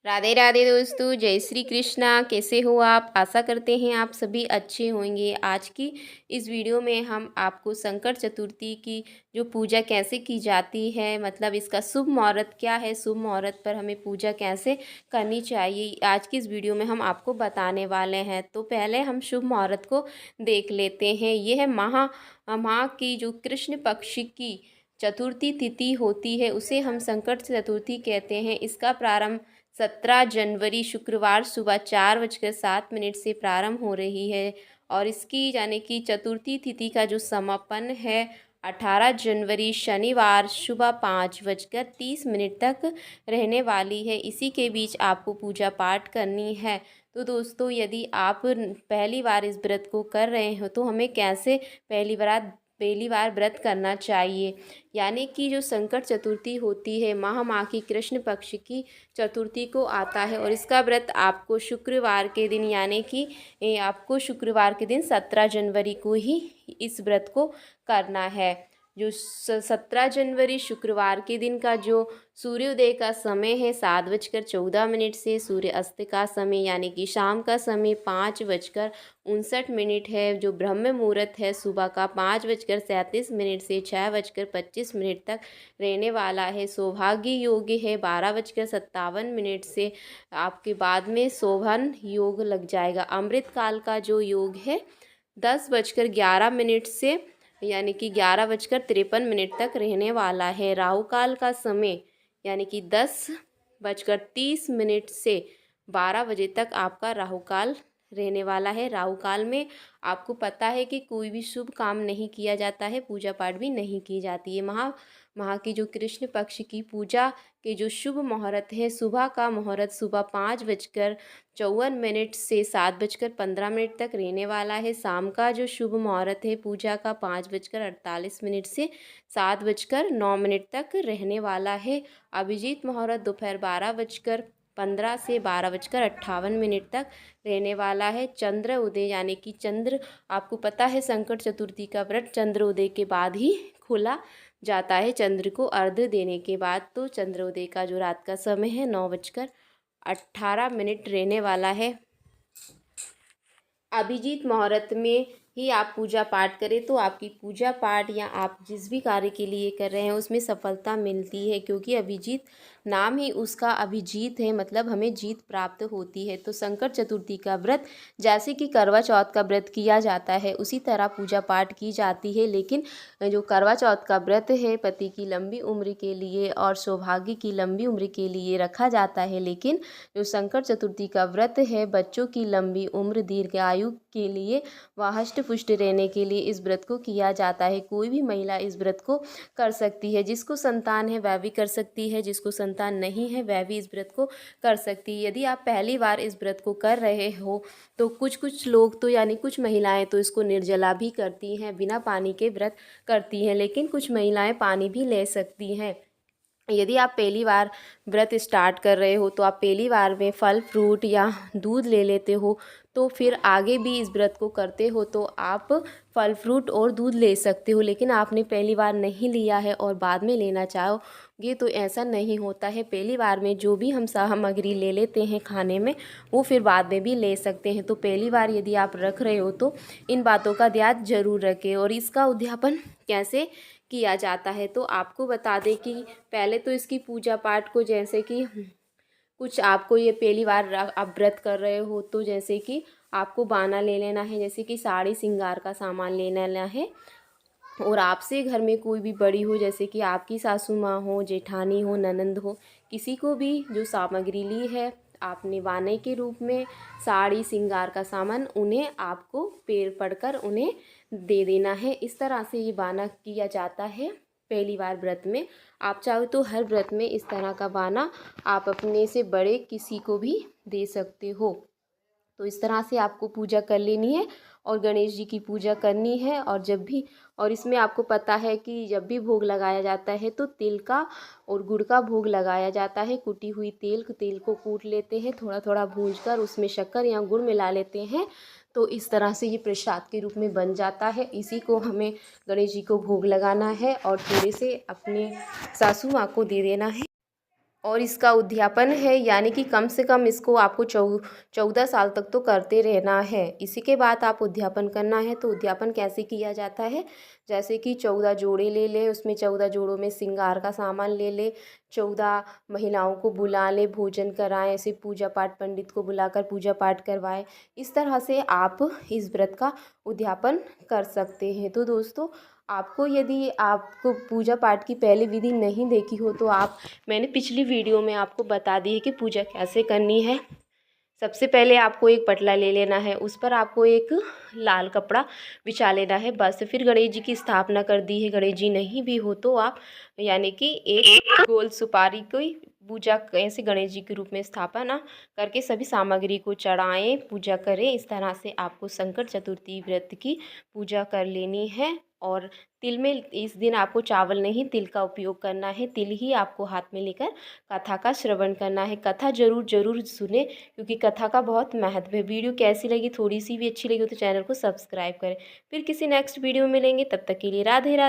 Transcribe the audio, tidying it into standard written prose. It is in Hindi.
राधे राधे दोस्तों, जय श्री कृष्णा। कैसे हो आप? आशा करते हैं आप सभी अच्छे होंगे। आज की इस वीडियो में हम आपको संकट चतुर्थी की जो पूजा कैसे की जाती है, मतलब इसका शुभ मुहूर्त क्या है, शुभ मुहूर्त पर हमें पूजा कैसे करनी चाहिए, आज की इस वीडियो में हम आपको बताने वाले हैं। तो पहले हम शुभ मुहूर्त को देख लेते हैं। यह माह की जो कृष्ण पक्ष की चतुर्थी तिथि होती है उसे हम संकट चतुर्थी कहते हैं। इसका प्रारंभ 17 जनवरी शुक्रवार सुबह 4:07 से प्रारंभ हो रही है और इसकी यानी कि चतुर्थी तिथि का जो समापन है 18 जनवरी शनिवार सुबह 5:30 तक रहने वाली है। इसी के बीच आपको पूजा पाठ करनी है। तो दोस्तों, यदि आप पहली बार इस व्रत को कर रहे हो तो हमें कैसे पहली बार व्रत करना चाहिए, यानी कि जो संकट चतुर्थी होती है माह की कृष्ण पक्ष की चतुर्थी को आता है और इसका व्रत आपको शुक्रवार के दिन यानी कि आपको शुक्रवार के दिन 17 जनवरी को ही इस व्रत को करना है। जो 17 जनवरी शुक्रवार के दिन का जो सूर्योदय का समय है 7:14 से सूर्य अस्त का समय यानी कि शाम का समय 5:59 है। जो ब्रह्म मुहूर्त है सुबह का 5:37 से 6:25 तक रहने वाला है। सौभाग्य योग है 12:57 से आपके बाद में शोभन योग लग जाएगा। अमृत काल का जो योग है 10:11 से यानी कि 11:53 तक रहने वाला है। राहु काल का समय यानी कि 10:30 से 12 बजे तक आपका राहु काल रहने वाला है। राहु काल में आपको पता है कि कोई भी शुभ काम नहीं किया जाता है, पूजा पाठ भी नहीं की जाती है। माह की जो कृष्ण पक्ष की पूजा के जो शुभ मुहूर्त है, सुबह का मुहूर्त सुबह 5:54 से 7:15 तक रहने वाला है। शाम का जो शुभ मुहूर्त है पूजा का 5:48 से 7:09 तक रहने वाला है। अभिजीत मुहूर्त दोपहर 12:15 से 12:58 तक रहने वाला है। चंद्र उदय यानी कि चंद्र, आपको पता है संकट चतुर्थी का व्रत चंद्र उदय के बाद ही खोला जाता है, चंद्र को अर्घ्य देने के बाद। तो चंद्रोदय का जो रात का समय है 9:18 रहने वाला है। अभिजीत मुहूर्त में ही आप पूजा पाठ करें तो आपकी पूजा पाठ या आप जिस भी कार्य के लिए कर रहे हैं उसमें सफलता मिलती है, क्योंकि अभिजीत नाम ही उसका अभिजीत है, मतलब हमें जीत प्राप्त होती है। तो संकट चतुर्थी का व्रत जैसे कि करवा चौथ का व्रत किया जाता है उसी तरह पूजा पाठ की जाती है। लेकिन जो करवा चौथ का व्रत है पति की लंबी उम्र के लिए और सौभाग्य की लंबी उम्र के लिए रखा जाता है, लेकिन जो संकट चतुर्थी का व्रत है बच्चों की लंबी उम्र दीर्घ आयु के लिए व हष्ट पुष्ट रहने के लिए इस व्रत को किया जाता है। कोई भी महिला इस व्रत को कर सकती है, जिसको संतान है वह भी कर सकती है, जिसको संतान नहीं है वह भी इस व्रत को कर सकती है। यदि आप पहली बार इस व्रत को कर रहे हो तो कुछ लोग तो यानी कुछ महिलाएं तो इसको निर्जला भी करती हैं, बिना पानी के व्रत करती हैं, लेकिन कुछ महिलाएं पानी भी ले सकती हैं। यदि आप पहली बार व्रत स्टार्ट कर रहे हो तो आप पहली बार में फल फ्रूट या दूध ले लेते हो, तो फिर आगे भी इस व्रत को करते हो तो आप फल फ्रूट और दूध ले सकते हो। लेकिन आपने पहली बार नहीं लिया है और बाद में लेना चाहोगे तो ऐसा नहीं होता है। पहली बार में जो भी हम सामग्री ले लेते हैं खाने में वो फिर बाद में भी ले सकते हैं। तो पहली बार यदि आप रख रहे हो तो इन बातों का ध्यान जरूर रखें। और इसका उद्यापन कैसे किया जाता है तो आपको बता दें कि पहले तो इसकी पूजा पाठ को, जैसे कि कुछ आपको ये पहली बार आप व्रत कर रहे हो तो जैसे कि आपको बाना ले लेना है, जैसे कि साड़ी श्रृंगार का सामान ले लेना है। और आपसे घर में कोई भी बड़ी हो, जैसे कि आपकी सासू माँ हो, जेठानी हो, ननंद हो, किसी को भी जो सामग्री ली है आपने बाने के रूप में साड़ी श्रृंगार का सामान, उन्हें आपको पैर पड़कर उन्हें दे देना है। इस तरह से ये बाना किया जाता है पहली बार व्रत में। आप चाहो तो हर व्रत में इस तरह का बाना आप अपने से बड़े किसी को भी दे सकते हो। तो इस तरह से आपको पूजा कर लेनी है और गणेश जी की पूजा करनी है। और इसमें आपको पता है कि जब भी भोग लगाया जाता है तो तिल का और गुड़ का भोग लगाया जाता है। कुटी हुई तेल को कूट लेते हैं, थोड़ा थोड़ा भूंजकर उसमें शक्कर या गुड़ मिला लेते हैं, तो इस तरह से ये प्रसाद के रूप में बन जाता है। इसी को हमें गणेश जी को भोग लगाना है और थोड़े से अपने सासू माँ को दे देना है। और इसका उद्यापन है, यानी कि कम से कम इसको आपको 14 साल तक तो करते रहना है। इसी के बाद आप उद्यापन करना है। तो उद्यापन कैसे किया जाता है, जैसे कि 14 जोड़े ले लें, उसमें 14 जोड़ों में श्रृंगार का सामान ले लें, 14 महिलाओं को बुला लें, भोजन कराएं, ऐसे पूजा पाठ पंडित को बुलाकर पूजा पाठ करवाएं। इस तरह से आप इस व्रत का उद्यापन कर सकते हैं। तो दोस्तों, आपको यदि आपको पूजा पाठ की पहली विधि नहीं देखी हो तो मैंने पिछली वीडियो में आपको बता दी है कि पूजा कैसे करनी है। सबसे पहले आपको एक पटला ले लेना है, उस पर आपको एक लाल कपड़ा बिछा लेना है, बस। फिर गणेश जी की स्थापना कर दी है। गणेश जी नहीं भी हो तो आप यानी कि एक गोल सुपारी को पूजा ऐसे गणेश जी के रूप में स्थापना करके सभी सामग्री को चढ़ाएं, पूजा करें। इस तरह से आपको संकट चतुर्थी व्रत की पूजा कर लेनी है। और तिल में इस दिन आपको चावल नहीं, तिल का उपयोग करना है। तिल ही आपको हाथ में लेकर कथा का श्रवण करना है। कथा जरूर सुने, क्योंकि कथा का बहुत महत्व है। वीडियो कैसी लगी, थोड़ी सी भी अच्छी लगी हो तो चैनल को सब्सक्राइब करें। फिर किसी नेक्स्ट वीडियो में मिलेंगे, तब तक के लिए राधे राधे।